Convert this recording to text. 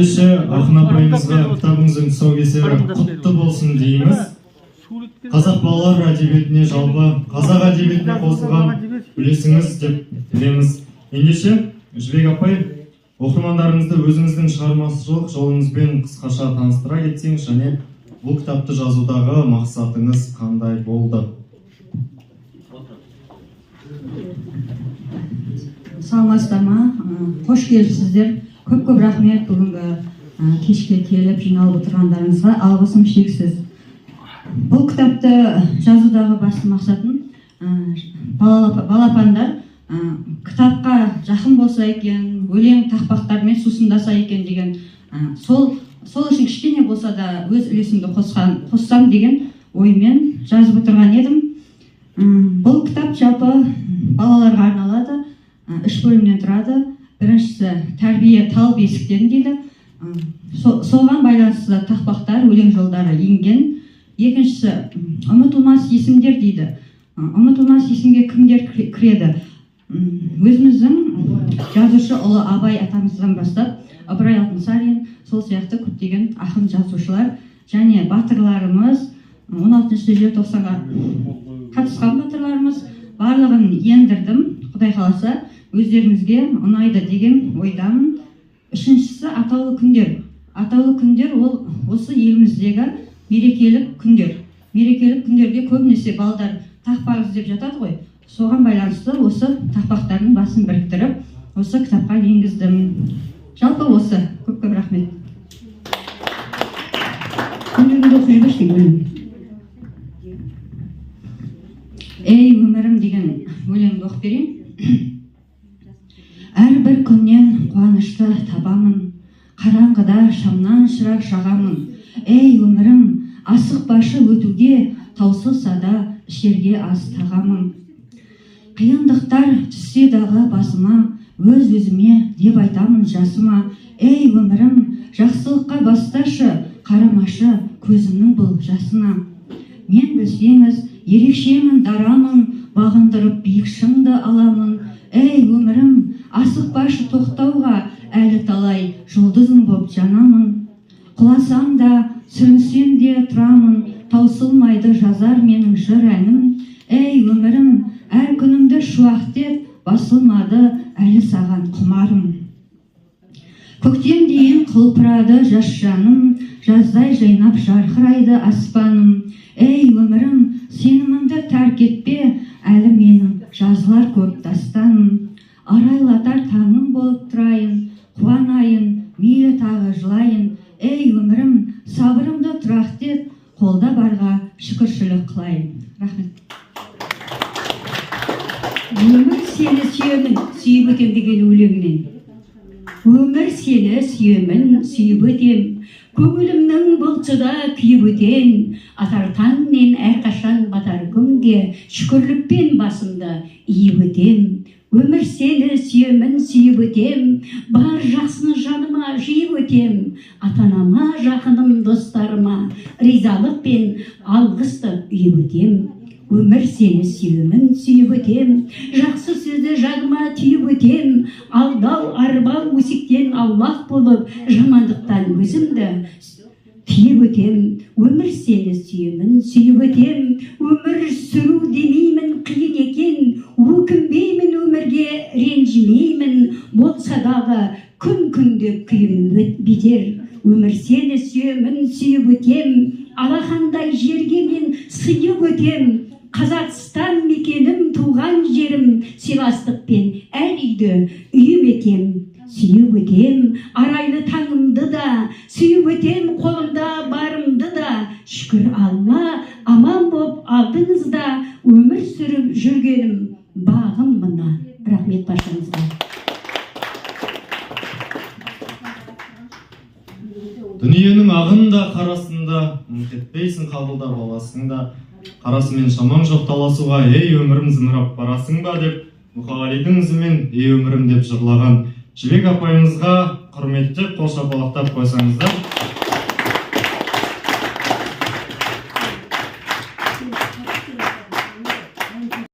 ендеше ақын апайымызға кітабыңыздың тұсаукесері құтты болсын дейміз. Қазақ балалар әдебиетіне, жалпы қазақ әдебиетіне қосылған үлесіңіз деп білеміз. Ендеше Жібек апай, оқырмандарымызды өзіңіздің шығармашылық жолыңызбен қысқаша таныстыра кетсеңіз, және бұл кітапты жазудағы мақсатыңыз қандай болды? Саламатсыздар ма? Қош келіпсіздер. Көп рахмет бүгінгі кешке келіп жиналып отырғандарыңызға алғысым шексіз. Бұл кітапты жазудағы басты мақсатым балапандар кітапқа жақын болса екен, өлең тақпақтармен сусындаса екен деген сол үшін кішкене болса да өз үлесімді қоссам деген оймен жазып отырған едім. Бұл кітап жалпы балаларға арналады, 3 бөлімнен тұрады. Біріншісі тәрбие тал бесіктен дейді. Соған байланысты тақпақтар, өлең жолдары енген. Екіншісі ұмытылмас есімдер дейді. Ұмытылмас есімге кімдер кіреді? Өзіміздің жазушы ұлы Абай атамыздан бастап Ыбырай Алтынсарин, сол сияқты көптеген ақын жазушылар және батырларымыз, 16 желтоқсанға қатысқан батырларымыз барлығын ендірдім. Құдай қаласа өздеріңізге ұнайды деген ойдамын. Үшіншісі атаулы күндер. Атаулы күндер ол осы еліміздегі мерекелік күндер. Мерекелік күндерде көбінесе балдар тақпақ іздеп жатады ғой. Соған байланысты осы тақпақтардың басын біріктіріп, осы кітапқа енгіздім. Жалпы осы. Көп рахмет. Ей өмірім деген өлеңді оқып берейін. Әрбір күннен қуанышты табамын, қараңғыда шамнан шырақ жағамын. Ей өмірім, асықпашы өтуге, таусылса да ішерге ас тағамын. Қиындықтар түссе дағы басыма, өз-өзіме деп айтамын жасыма. Ей өмірім, жақсылыққа басташы, қарамашы көзімнің бұл жасына. Мен білсеңіз, ерекшемін, дарамын, бағындырып биік шыңды аламын. Ей өмірім, асықпашы тоқтауға, әлі талай жұлдызың боп жанамын. Құласам да, сүрінсем де тұрамын, таусылмайды жазар менің жыр әнім. Ей өмірім, әр күнімді шуақтеп, басылмады әлі саған құмарым. Көктем дейін құлпырады жас жаным, жаздай жайнап жарқырайды аспаным. Ей өмірім, сенімімді тәрк етпе, әлі менің жазылар көп дастаным. Арайлатар таңым болып тұрайын, қуанайын, мейлі тағы жылайын. Ей өмірім, сабырымды тұрақтет, қолда барға шүкіршілік қылайын. Рахмет. Өмір сені сүйемін, сүйіп өтем деген өлеңінен. Өмір сені сүйемін, сүйіп өтем, көңілімнің бұлтшыда күйіп өтен. Атар таңмен әрқашан батар күнге, шүкірлікпен басымды иіп өтем. Өмір сені сүйемін, сүйіп өтем, бар жақсыны жаныма жиып өтем. Атанама, жақыным, достарыма ризалықпен алғысты үйіп өтем. Өмір сені сүйемін, сүйіп өтем, жақсы сөзді жадыма түйіп өтем. Алдау, арбау өсектен аулақ болып, жамандықтан өзімді түйіп өтем. Өмір сені сүйемін, сүйіп өтем, өмір сүру демеймін қиын екен, өкінбеймін өмірге, ренжімеймін, болса дағы күн-күнде күйім бетер. Өмір сені сүйемін, сүйіп өтем, алақандай жерге мен сыйып өтем. Қазақстан мекенім, туған жерім, сыйластықпен әр үйді үйім етем. Сүйіп өтем, арайлы таңымды да, сүйіп өтем, қолымда барымды да. Шүкір Алла, аман боп алдыңызда, өмір сүріп жүргенім бағым мына. Рахмет баршаңызға. Дүниенің ағында қарасында, кетпейсің қабылдап аласың да, қарасымен шамаң жоқ таласуға, ей өмірім зымырап барасың ба деп, Мұқағалидың ізімен ей өмірім деп жырлаған Жібек апайымызға құрметті қол шапалақтап қойсаңыздар.